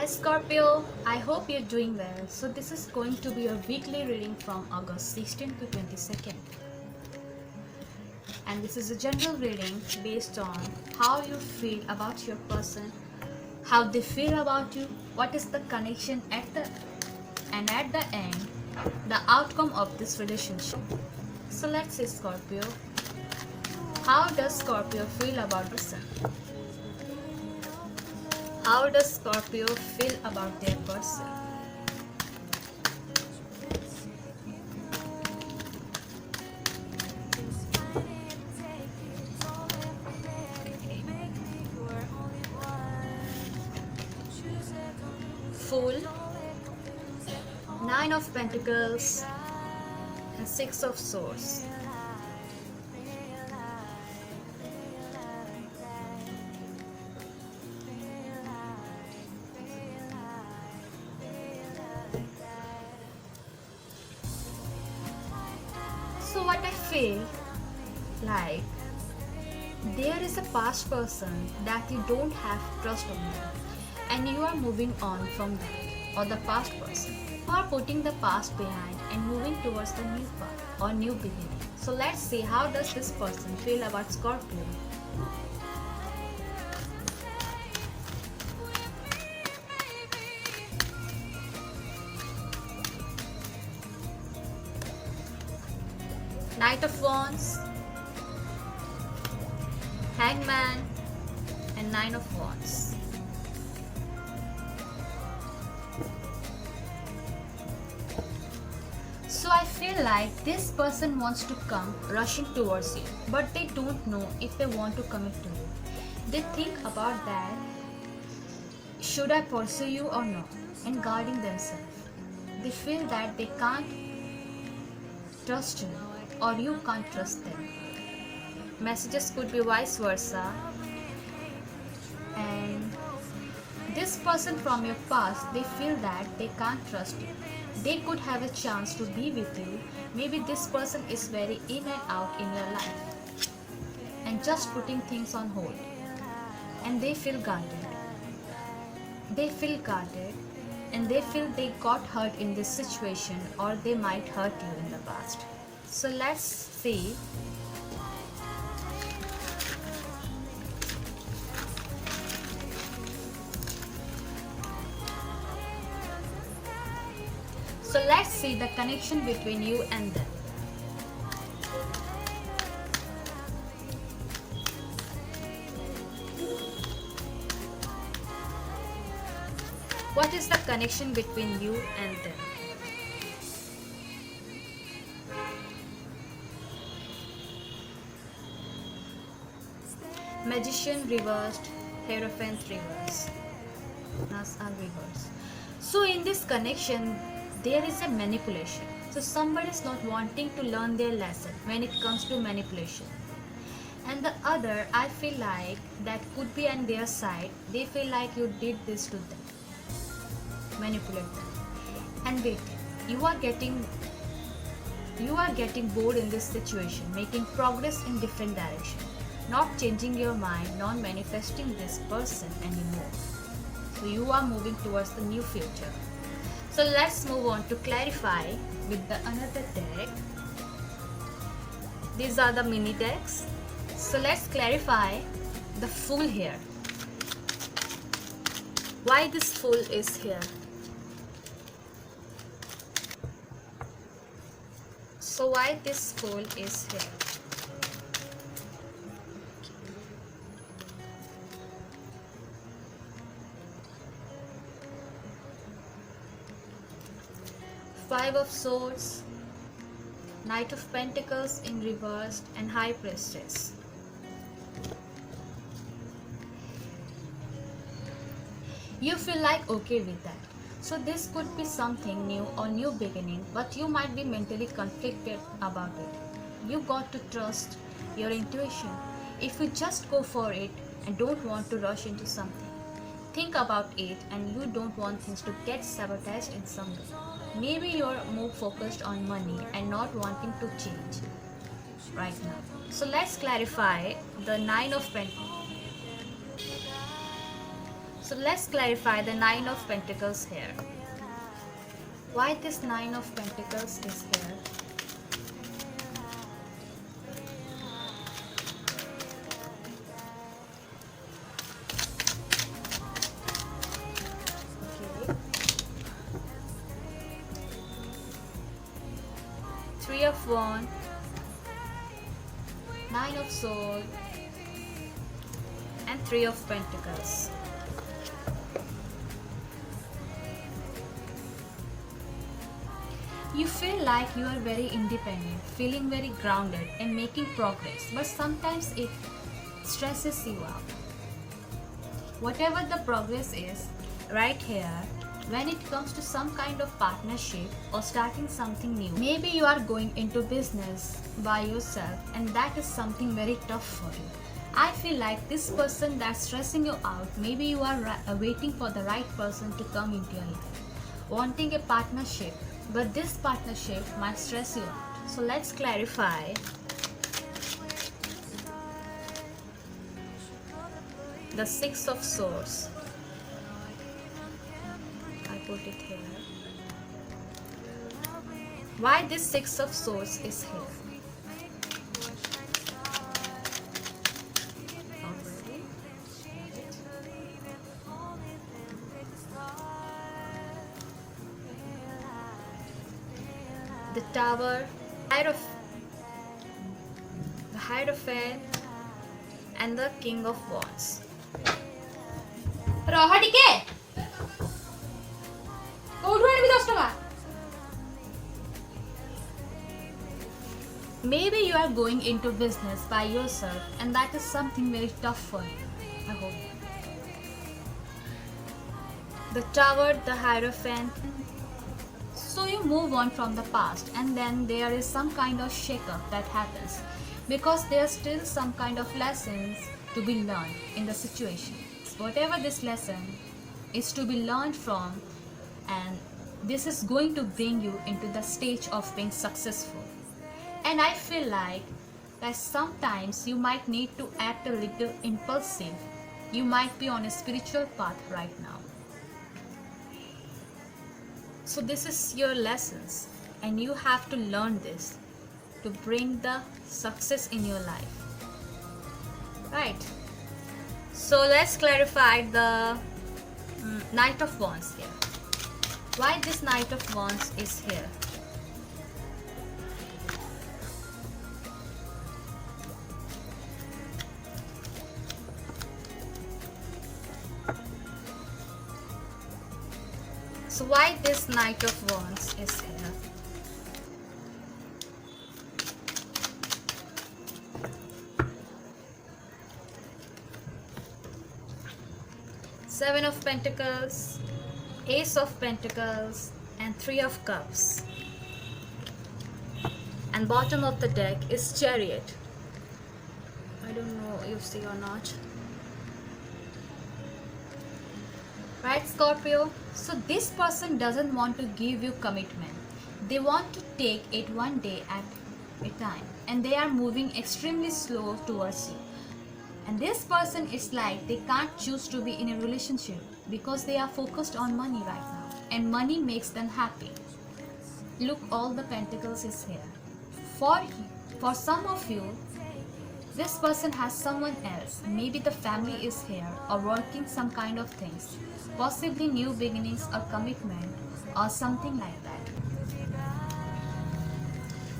Hi Scorpio, I hope you're doing well. So this is going to be a weekly reading from August 16th to 22nd. And this is a general reading based on how you feel about your person, how they feel about you, what is the connection at the end, the outcome of this relationship. So let's say Scorpio, how does Scorpio feel about person? How does Scorpio feel about their person? Fool, Nine of Pentacles, and Six of Swords. So what I feel like, there is a past person that you don't have trust on them and you are moving on from that or the past person. You are putting the past behind and moving towards the new path or new beginning. So let's see, how does this person feel about Scorpio? Knight of Wands, Hangman, and Nine of Wands. So I feel like this person wants to come rushing towards you, but they don't know if they want to commit to you. They think about that, should I pursue you or not, and guarding themselves. They feel that they can't trust you or you can't trust them. Messages could be vice versa. And this person from your past, they feel that they can't trust you. They could have a chance to be with you. Maybe this person is very in and out in your life and just putting things on hold. And they feel guarded. They feel guarded and they feel they got hurt in this situation or they might hurt you in the past. So let's see. So let's see the connection between you and them. What is the connection between you and them? Magician reversed, Hierophant reversed. Nas are reversed. So in this connection, there is a manipulation. So somebody is not wanting to learn their lesson when it comes to manipulation. And the other, I feel like that could be on their side. They feel like you did this to them. Manipulate them. And wait, you are getting bored in this situation, making progress in different direction, not changing your mind, not manifesting this person anymore. So you are moving towards the new future. So let's move on to clarify with the another deck. These are the mini decks. So let's clarify the Fool here. Why this Fool is here? So why this Fool is here? Five of Swords, Knight of Pentacles in reversed, and High Priestess. You feel like okay with that. So this could be something new or new beginning, but you might be mentally conflicted about it. You got to trust your intuition. If you just go for it and don't want to rush into something, think about it and you don't want things to get sabotaged in some way. Maybe you're more focused on money and not wanting to change right now. So let's clarify the Nine of Pentacles. So let's clarify the Nine of Pentacles here. Why this Nine of Pentacles is here? Okay. Three of Wands, Nine of Swords, and Three of Pentacles. You feel like you are very independent, feeling very grounded and making progress, but sometimes it stresses you out. Whatever the progress is, right here, when it comes to some kind of partnership or starting something new, maybe you are going into business by yourself and that is something very tough for you. I feel like this person that's stressing you out, maybe you are waiting for the right person to come into your life, wanting a partnership, but this partnership might stress you out. So let's clarify the Six of Swords. I put it here. Why this Six of Swords is here? The Tower, the Hierophant, and the King of Wands. Maybe you are going into business by yourself and that is something very tough for you. I hope. The Tower, the Hierophant. So you move on from the past and then there is some kind of shake-up that happens because there are still some kind of lessons to be learned in the situation. Whatever this lesson is to be learned from, and this is going to bring you into the stage of being successful. And I feel like that sometimes you might need to act a little impulsive. You might be on a spiritual path right now. So this is your lessons and you have to learn this to bring the success in your life. Right. So let's clarify the Knight of Wands here. Why this Knight of Wands is here? So why this Knight of Wands is here? Seven of Pentacles, Ace of Pentacles, and Three of Cups. And bottom of the deck is Chariot. I don't know if you see or not. Right, Scorpio? So this person doesn't want to give you commitment. They want to take it one day at a time. And they are moving extremely slow towards you. And this person is like they can't choose to be in a relationship because they are focused on money right now. And money makes them happy. Look, all the pentacles is here. For some of you, this person has someone else. Maybe the family is here or working some kind of things. Possibly new beginnings or commitment or something like that.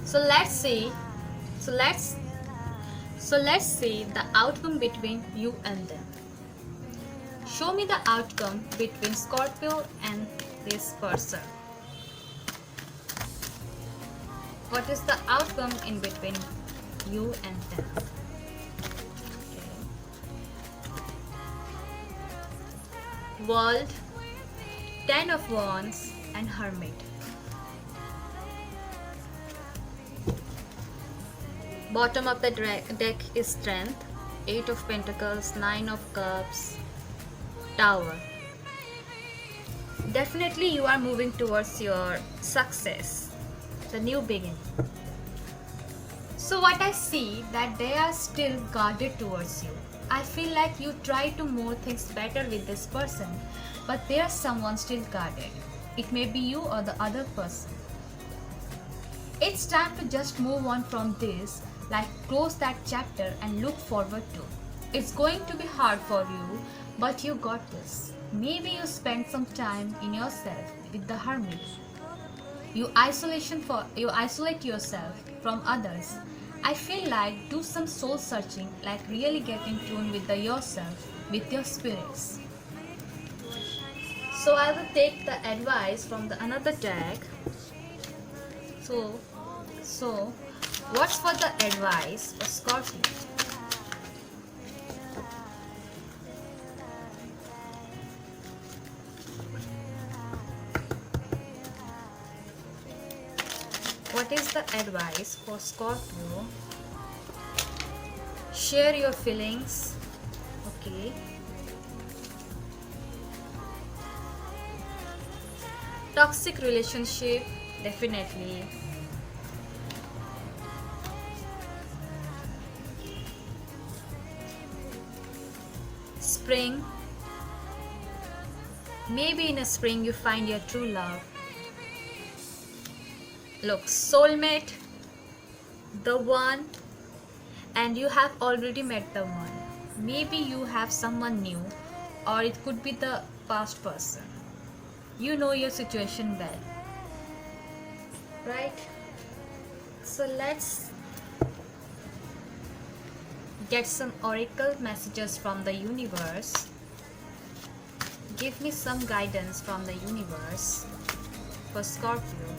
So let's see the outcome between you and them. Show me the outcome between Scorpio and this person. What is the outcome in between you and them? World, Ten of Wands, and Hermit. Bottom of the deck is Strength, Eight of Pentacles, Nine of Cups, Tower. Definitely you are moving towards your success, the new beginning. So what I see that they are still guarded towards you. I feel like you try to more things better with this person, but there's someone still guarded. It may be you or the other person. It's time to just move on from this, like close that chapter and look forward to. It's going to be hard for you, but you got this. Maybe you spend some time in yourself with the hermit. You isolate yourself from others. I feel like do some soul searching, like really get in tune with the yourself, with your spirits. So I will take the advice from the another deck. So so what's for the advice for Scorpio? What is the advice for Scorpio? Share your feelings. Okay. Toxic relationship, definitely. Spring. Maybe in a spring you find your true love. Look, soulmate, the one, and you have already met the one. Maybe you have someone new, or it could be the past person. You know your situation well, right? So let's get some oracle messages from the universe. Give me some guidance from the universe for Scorpio.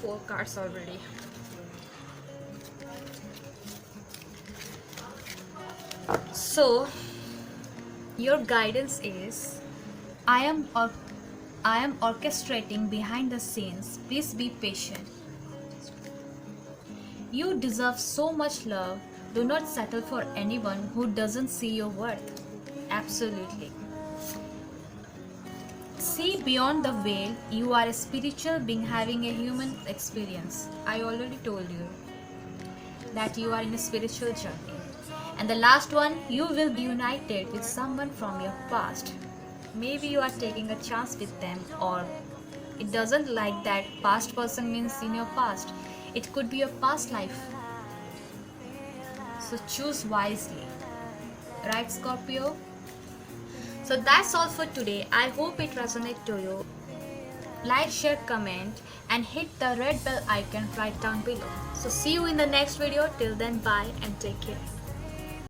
Four cards already. So your guidance is I am orchestrating behind the scenes. Please be patient. You deserve so much love. Do not settle for anyone who doesn't see your worth. Absolutely. See beyond the veil. You are a spiritual being having a human experience. I already told you that you are in a spiritual journey. And the last one, you will be united with someone from your past. Maybe you are taking a chance with them, or it doesn't like that past person means in your past. It could be your past life. So choose wisely. Right, Scorpio? So that's all for today. I hope it resonated to you. Like, share, comment, and hit the red bell icon right down below. So see you in the next video. Till then, bye and take care.